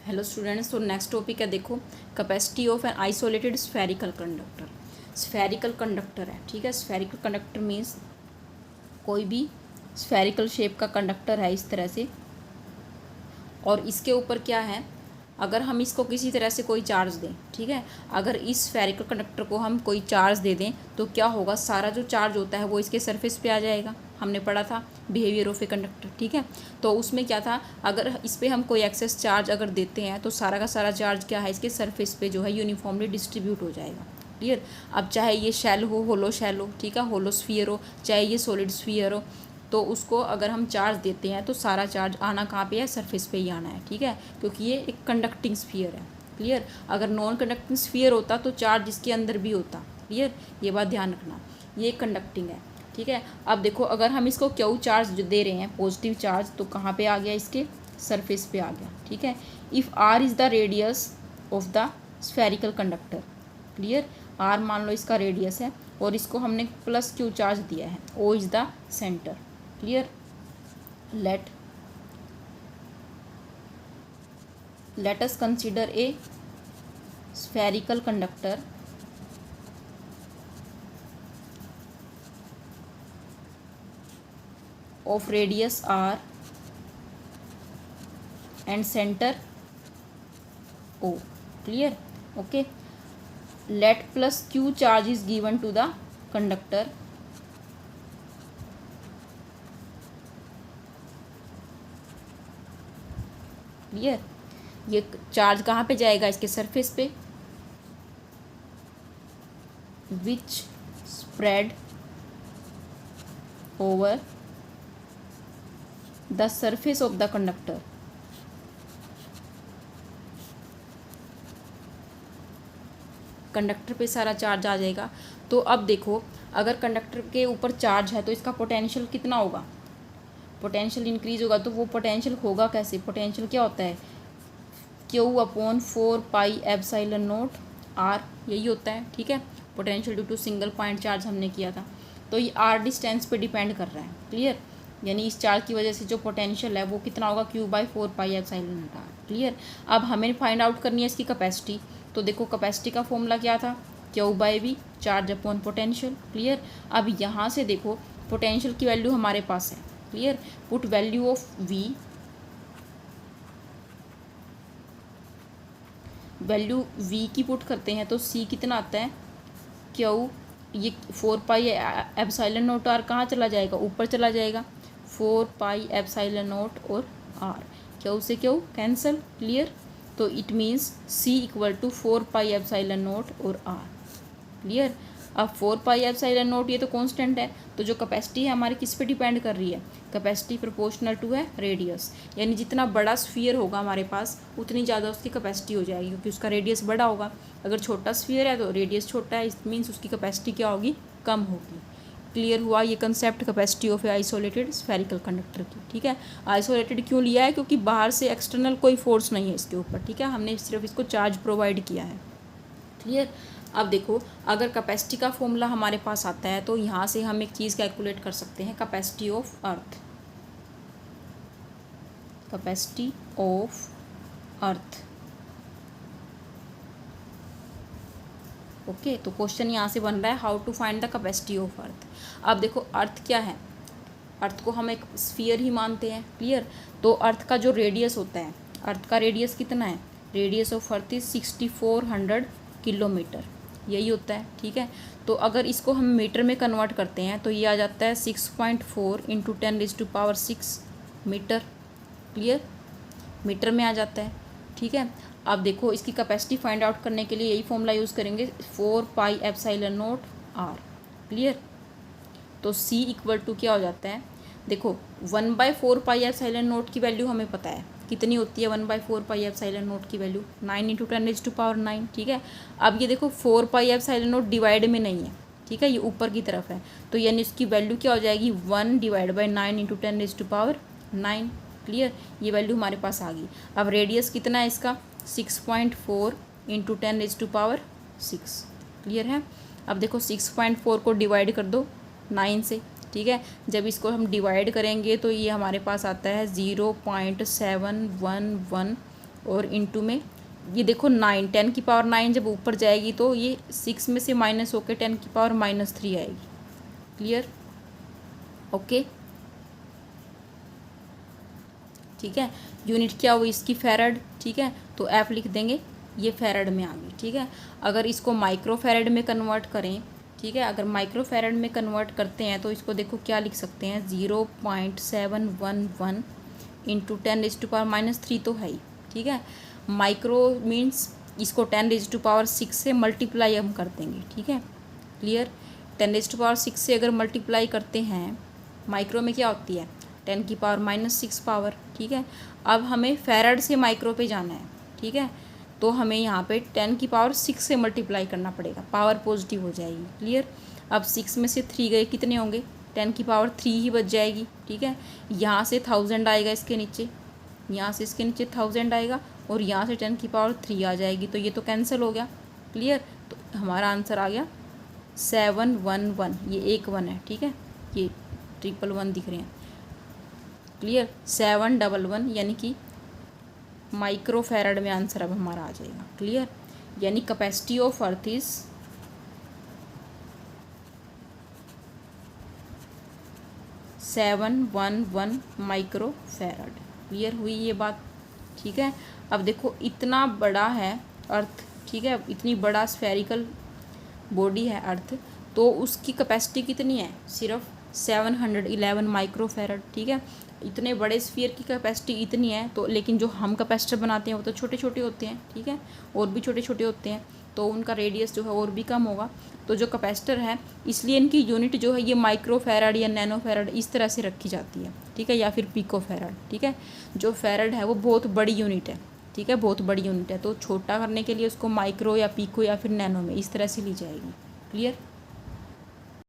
Hello students, तो next topic है, देखो capacity of an isolated spherical conductor. Spherical conductor है, ठीक है। स्फेरिकल कंडक्टर मीन्स कोई भी स्फेरिकल शेप का कंडक्टर है इस तरह से, और इसके ऊपर क्या है, अगर हम इसको किसी तरह से कोई चार्ज दें, ठीक है, अगर इस स्फेरिकल कंडक्टर को हम कोई चार्ज दे दें तो क्या होगा, सारा जो चार्ज होता है वो इसके सरफेस पे आ जाएगा। हमने पढ़ा था बिहेवियर ऑफ ए कंडक्टर, ठीक है। तो उसमें क्या था, अगर इस पर हम कोई एक्सेस चार्ज अगर देते हैं तो सारा का सारा चार्ज क्या है, इसके सरफेस पे जो है यूनिफॉर्मली डिस्ट्रीब्यूट हो जाएगा। क्लियर। अब चाहे ये शेल हो, होलो शेल हो, ठीक है, होलो स्फीयर हो, चाहे ये सॉलिड स्फीयर हो, तो उसको अगर हम चार्ज देते हैं तो सारा चार्ज आना कहाँ पे है, सरफेस पे ही आना है, ठीक है, क्योंकि ये एक कंडक्टिंग स्फीयर है। क्लियर। अगर नॉन कंडक्टिंग स्फीयर होता तो चार्ज इसके अंदर भी होता। क्लियर, ये बात ध्यान रखना, ये कंडक्टिंग है, ठीक है। अब देखो, अगर हम इसको क्यू चार्ज जो दे रहे हैं, पॉजिटिव चार्ज, तो कहाँ पे आ गया, इसके सरफेस पे आ गया, ठीक है। If R is the radius of the spherical conductor. Clear. R मान लो इसका रेडियस है और इसको हमने प्लस क्यू चार्ज दिया है, O is the centre. Clear. Let us consider a spherical conductor of radius r and center O. Clear. Okay. Let plus q charge is given to the conductor. Clear. ये charge कहाँ पे जाएगा, इसके surface पे, which spread over the surface of the conductor. Conductor पे सारा charge आ जाएगा। तो अब देखो, अगर कंडक्टर के ऊपर चार्ज है तो इसका पोटेंशियल कितना होगा, पोटेंशियल इंक्रीज होगा। तो वो पोटेंशियल होगा कैसे, पोटेंशियल क्या होता है, क्यू अपॉन 4πε0 आर, यही होता है, ठीक है। Potential due to single point charge हमने किया था, तो ये आर डिस्टेंस पे डिपेंड कर रहा है। क्लियर। यानी इस चार्ज की वजह से जो पोटेंशियल है वो कितना होगा, Q/4πε0 आर। क्लियर। अब हमें फाइंड आउट करनी है इसकी कैपेसिटी। तो देखो, कैपेसिटी का फॉर्मूला क्या था, Q/V, charge upon potential. Clear. अब यहाँ से देखो, पोटेंशियल की वैल्यू हमारे पास है। Clear. Put value of V, value V की पुट करते हैं तो C कितना आता है, क्यू, ये 4πε0 आर कहाँ चला जाएगा, ऊपर चला जाएगा, 4πε0 और आर, क्यू से क्यू कैंसिल। क्लियर। तो it means C equal to 4πε0 और आर। क्लियर। अब 4πε0 ये तो कांस्टेंट है, तो जो कैपेसिटी है हमारी किस पे डिपेंड कर रही है, कैपेसिटी प्रोपोर्शनल टू है रेडियस। यानी जितना बड़ा स्फीयर होगा हमारे पास उतनी ज़्यादा उसकी कैपेसिटी हो जाएगी, क्योंकि उसका रेडियस बड़ा होगा। अगर छोटा स्फीयर है तो रेडियस छोटा है, इट मीन्स उसकी कैपेसिटी क्या होगी, कम होगी। क्लियर हुआ ये concept capacity of A isolated spherical conductor की, ठीक है। आइसोलेटेड क्यों लिया है, क्योंकि बाहर से एक्सटर्नल कोई फोर्स नहीं है इसके ऊपर, ठीक है, हमने सिर्फ इसको चार्ज प्रोवाइड किया है। क्लियर। अब देखो, अगर कैपेसिटी का फॉर्मूला हमारे पास आता है तो यहाँ से हम एक चीज़ कैलकुलेट कर सकते हैं, capacity of earth, capacity of earth. Okay, तो क्वेश्चन यहाँ से बन रहा है, how to find the capacity of earth. अब देखो, अर्थ क्या है, अर्थ को हम एक स्फीयर ही मानते हैं। क्लियर। तो अर्थ का जो रेडियस होता है, अर्थ का रेडियस कितना है, radius of earth is 6400 kilometre, यही होता है, ठीक है। तो अगर इसको हम मीटर में कन्वर्ट करते हैं तो ये आ जाता है 6.4 इंटू 10⁶ मीटर। क्लियर। मीटर में आ जाता है, ठीक है। अब देखो, इसकी कैपेसिटी फाइंड आउट करने के लिए यही फॉर्मूला यूज़ करेंगे, 4πε0 आर। क्लियर। तो C इक्वल टू क्या हो जाता है, देखो 1/4πε0 की वैल्यू हमें पता है कितनी होती है, 1/4πε0 की वैल्यू 9 इंटू 10⁹, ठीक है। अब ये देखो 4πε0 डिवाइड में नहीं है, ठीक है, ये ऊपर की तरफ है, तो यानी इसकी वैल्यू क्या हो जाएगी, 1/9 इंटू 10⁹। क्लियर। ये वैल्यू हमारे पास आ गई। अब रेडियस कितना है इसका, 6.4 इंटू 10⁶। क्लियर है। अब देखो 6.4 को डिवाइड कर दो 9 से, ठीक है। जब इसको हम डिवाइड करेंगे तो ये हमारे पास आता है 0.711 और इनटू में ये देखो 9, 10 की पावर 9 जब ऊपर जाएगी तो ये 6 में से माइनस होकर 10 की पावर -3 आएगी। क्लियर? ओके, ठीक है। यूनिट क्या हुई इसकी? फैरड। ठीक है, तो एफ लिख देंगे, ये फैरड में आ गई। ठीक है, अगर इसको माइक्रो फैरड में कन्वर्ट करें, ठीक है, अगर माइक्रो फैरड में कन्वर्ट करते हैं तो इसको देखो क्या लिख सकते हैं, 0.711 इंटू 10⁻³ तो है ही। ठीक है, माइक्रो मीन्स इसको 10⁻6 से मल्टीप्लाई हम कर देंगे। ठीक है, क्लियर? 10⁻6 से अगर मल्टीप्लाई करते हैं, माइक्रो में क्या होती है 10⁻⁻6 पावर। ठीक है, अब हमें फैरड से माइक्रो पे जाना है। ठीक है, तो हमें यहाँ पे 10⁻6 से मल्टीप्लाई करना पड़ेगा, पावर पॉजिटिव हो जाएगी। क्लियर? अब 6 में से 3 गए, कितने होंगे? 10⁻3 ही बच जाएगी। ठीक है, यहाँ से 1000 आएगा इसके नीचे, यहाँ से इसके नीचे 1000 आएगा और यहाँ से 10⁻3 आ जाएगी, तो ये तो कैंसिल हो गया। क्लियर? तो हमारा आंसर आ गया 711। ये एक 1 है। ठीक है, ये 111 दिख रहे हैं। क्लियर? 711 यानी कि माइक्रो फैरड में आंसर अब हमारा आ जाएगा। क्लियर? यानी capacity of earth is 711 micro farad. Clear हुई ये बात? ठीक है, अब देखो इतना बड़ा है अर्थ। ठीक है, इतनी बड़ा स्फेरिकल बॉडी है अर्थ, तो उसकी कैपेसिटी कितनी है? सिर्फ 711 माइक्रो फैरड। ठीक है, इतने बड़े स्फीयर की कैपेसिटी इतनी है, तो लेकिन जो हम कैपेसिटर बनाते हैं वो तो छोटे छोटे होते हैं। ठीक है, और भी छोटे छोटे होते हैं, तो उनका रेडियस जो है और भी कम होगा। तो जो कैपेसिटर है, इसलिए इनकी यूनिट जो है ये माइक्रो फैरड या नैनो फैरड इस तरह से रखी जाती है। ठीक है, या फिर पिको फैरड। ठीक है, जो फैरड है वो बहुत बड़ी यूनिट है। ठीक है, बहुत बड़ी यूनिट है, तो छोटा करने के लिए उसको माइक्रो या पिको या फिर नैनो में इस तरह से ली जाएगी। क्लियर?